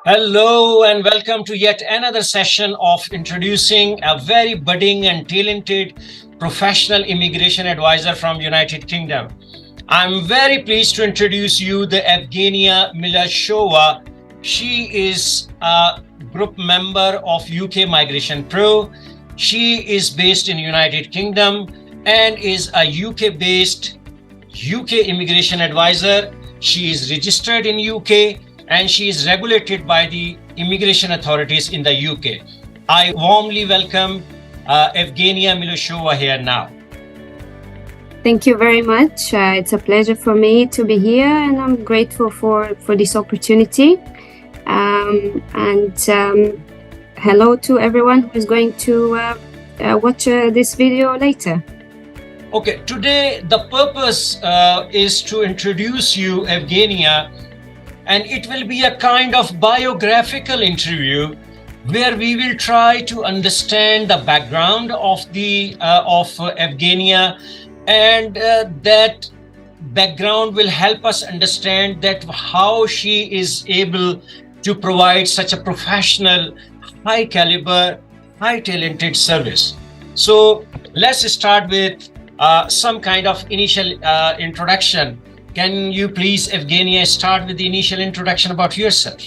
Hello and welcome to yet another session of introducing a very budding and talented professional immigration advisor from United Kingdom. I'm very pleased to introduce you the Evgeniya Miloshova. She is a group member of UK Migration Pro. She is based in United Kingdom and is a UK-based UK immigration advisor. She is registered in UK and she is regulated by the immigration authorities in the UK. I warmly welcome Evgeniya Miloshova here now. Thank you very much. It's a pleasure for me to be here, and I'm grateful for this opportunity. Hello to everyone who is going to watch this video later. Okay, today the purpose is to introduce you, Evgeniya, and it will be a kind of biographical interview where we will try to understand the background of Evgeniya, and that background will help us understand that how she is able to provide such a professional, high caliber, high talented service. So let's start with some kind of initial introduction. Can you please, Evgeniya, start with the initial introduction about yourself?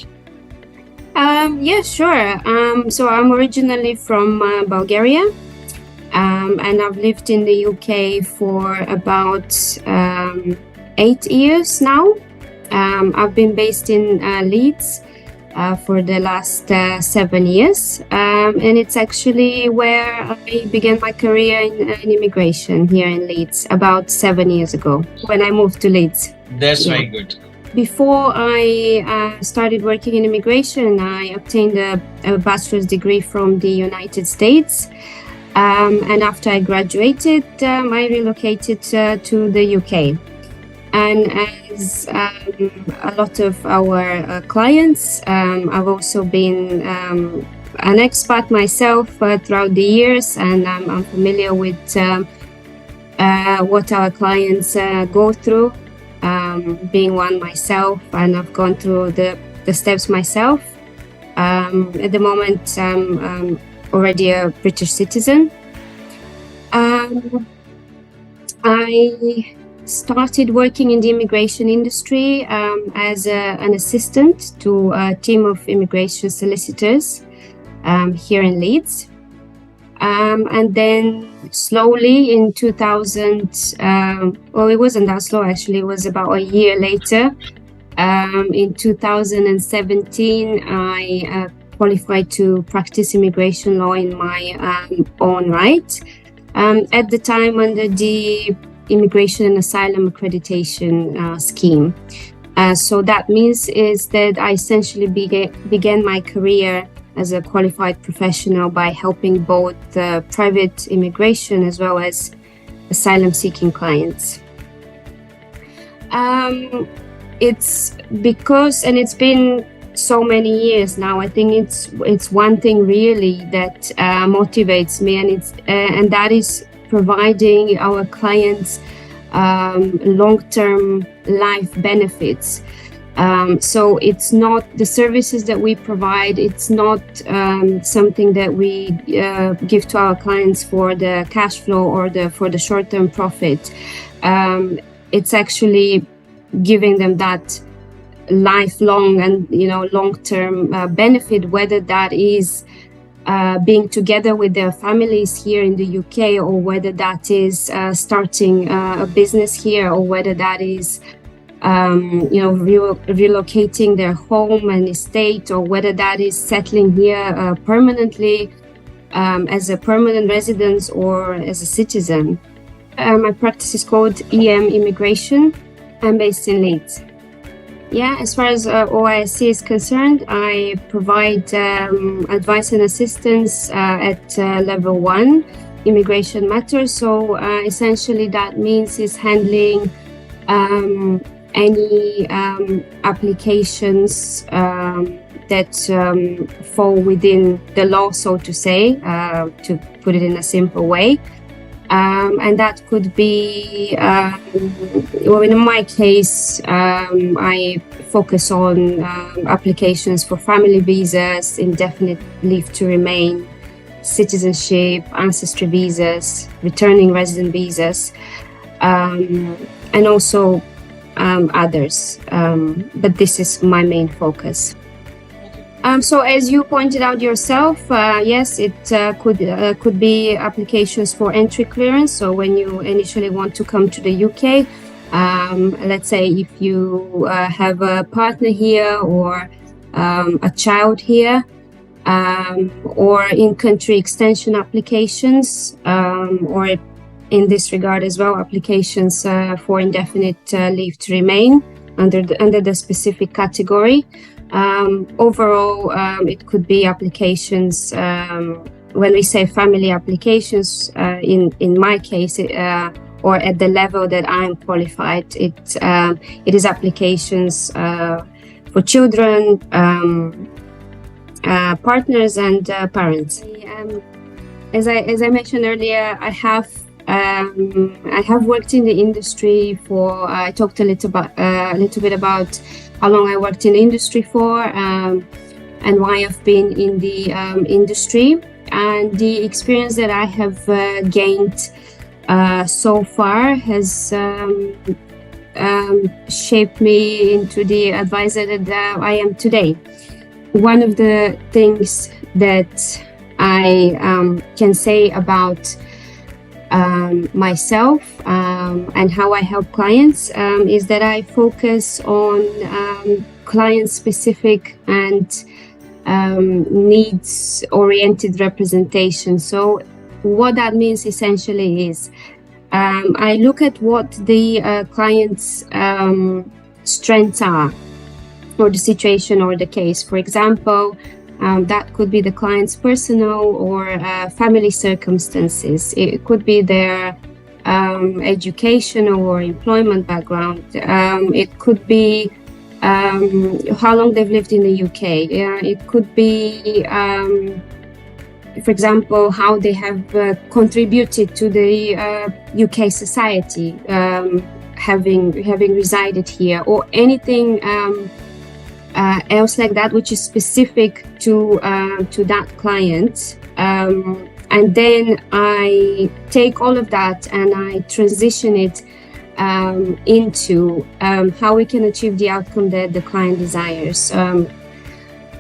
Yeah, sure. So I'm originally from Bulgaria, and I've lived in the UK for about 8 years now. I've been based in Leeds for the last 7 years, and it's actually where I began my career in immigration here in Leeds about 7 years ago when I moved to Leeds. That's very good. Before I started working in immigration, I obtained a bachelor's degree from the United States. And after I graduated, I relocated to the UK. And as a lot of our clients, I've also been an expat myself throughout the years, and I'm familiar with what our clients go through, being one myself, and I've gone through the steps myself. At the moment, I'm already a British citizen. I started working in the immigration industry as an assistant to a team of immigration solicitors here in Leeds. And then slowly in 2000, well, it wasn't that slow actually, it was about a year later. In 2017, I qualified to practice immigration law in my own right. At the time under the Immigration and Asylum Accreditation Scheme. So that means is that I essentially began my career as a qualified professional by helping both private immigration as well as asylum-seeking clients. It's because, and it's been so many years now, I think it's one thing really that motivates me, and that is providing our clients long-term life benefits. So it's not the services that we provide, it's not something that we give to our clients for the cash flow or for the short-term profit. It's actually giving them that lifelong and long-term benefit, whether that is being together with their families here in the UK, or whether that is starting a business here, or whether that is relocating their home and estate, or whether that is settling here permanently as a permanent resident or as a citizen. My practice is called EM Immigration. I'm based in Leeds. Yeah, as far as oisc is concerned, I provide advice and assistance at level 1 immigration matters. So essentially that means is handling any applications that fall within the law, so to say, to put it in a simple way. And that could be, well, in my case, I focus on applications for family visas, indefinite leave to remain, citizenship, ancestry visas, returning resident visas, and also others. But this is my main focus. So as you pointed out yourself, yes, it could be applications for entry clearance. So when you initially want to come to the UK, let's say if you have a partner here or a child here, or in-country extension applications, or in this regard as well, applications for indefinite leave to remain under the specific category. Overall, it could be applications. When we say family applications, in my case, or at the level that I'm qualified, it is applications for children, partners, and parents. As I mentioned earlier, I have worked in the industry for. I talked a little bit about how long I worked in the industry for, and why I've been in the industry. And the experience that I have gained so far has shaped me into the advisor that I am today. One of the things that I can say about myself and how I help clients is that I focus on client-specific and needs-oriented representation. So what that means essentially is I look at what the client's strengths are, or the situation or the case. For example, that could be the client's personal or family circumstances. It could be their educational or employment background. It could be how long they've lived in the UK. It could be, for example, how they have contributed to the UK society, having resided here, or anything else like that, which is specific to that client. And then I take all of that and I transition it into how we can achieve the outcome that the client desires.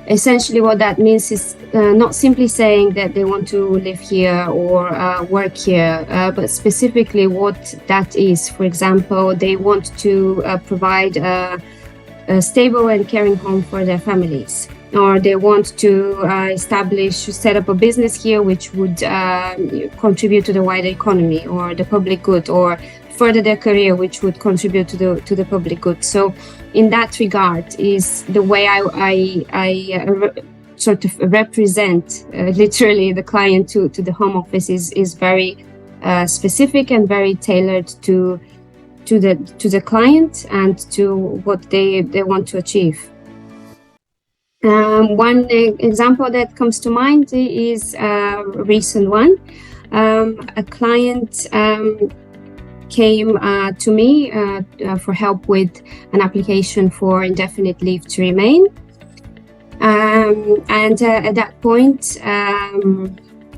Essentially, what that means is not simply saying that they want to live here or work here, but specifically what that is. For example, they want to provide a stable and caring home for their families, or they want to set up a business here which would contribute to the wider economy or the public good, or further their career, which would contribute to the public good. So in that regard is the way I sort of represent literally the client to the Home Office is very specific and very tailored to the client and to what they want to achieve. One example that comes to mind is a recent one. A client came to me for help with an application for indefinite leave to remain. And at that point,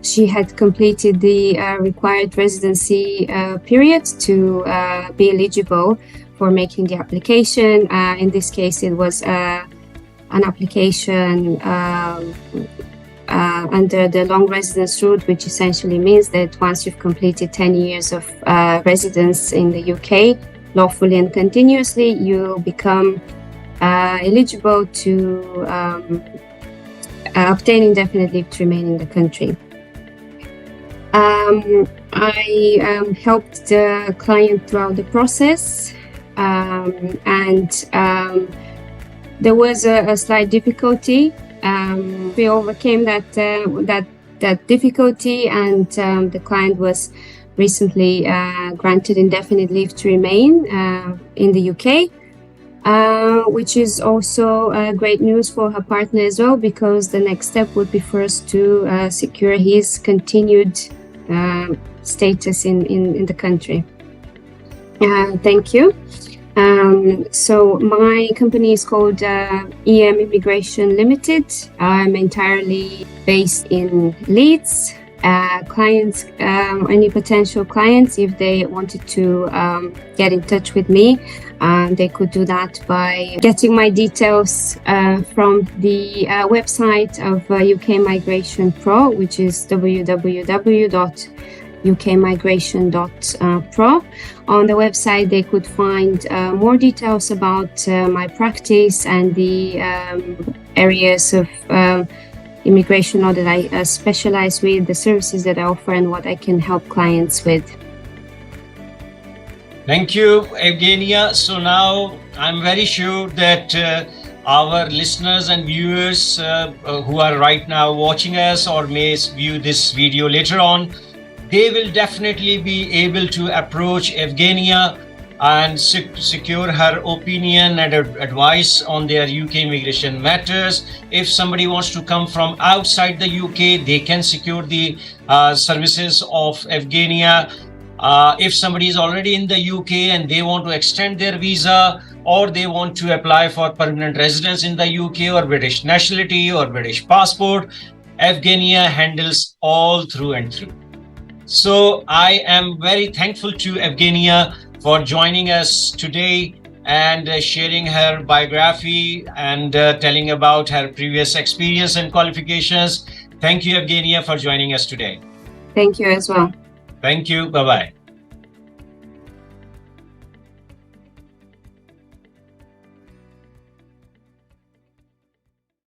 she had completed the required residency period to be eligible for making the application. In this case, it was an application under the long residence route, which essentially means that once you've completed 10 years of residence in the UK, lawfully and continuously, you become eligible to obtain indefinite leave to remain in the country. I helped the client throughout the process, and there was a slight difficulty. We overcame that difficulty, and the client was recently granted indefinite leave to remain in the UK, which is also great news for her partner as well, because the next step would be first to secure his continued status in the country. Thank you. So my company is called Immigration Limited. I'm entirely based in Leeds. Clients, any potential clients, if they wanted to get in touch with me, they could do that by getting my details from the website of UK Migration Pro, which is www.ukmigration.pro. On the website, they could find more details about my practice and the areas of immigration law that I specialize with, the services that I offer, and what I can help clients with. Thank you, Evgeniya. So now I'm very sure that our listeners and viewers who are right now watching us or may view this video later on, they will definitely be able to approach Evgeniya and secure her opinion and advice on their UK immigration matters. If somebody wants to come from outside the UK, they can secure the services of Evgeniya. If somebody is already in the UK and they want to extend their visa, or they want to apply for permanent residence in the UK or British nationality or British passport, Evgeniya handles all through and through. So I am very thankful to Evgeniya for joining us today and sharing her biography and telling about her previous experience and qualifications. Thank you, Evgeniya, for joining us today. Thank you as well. Thank you. Bye-bye.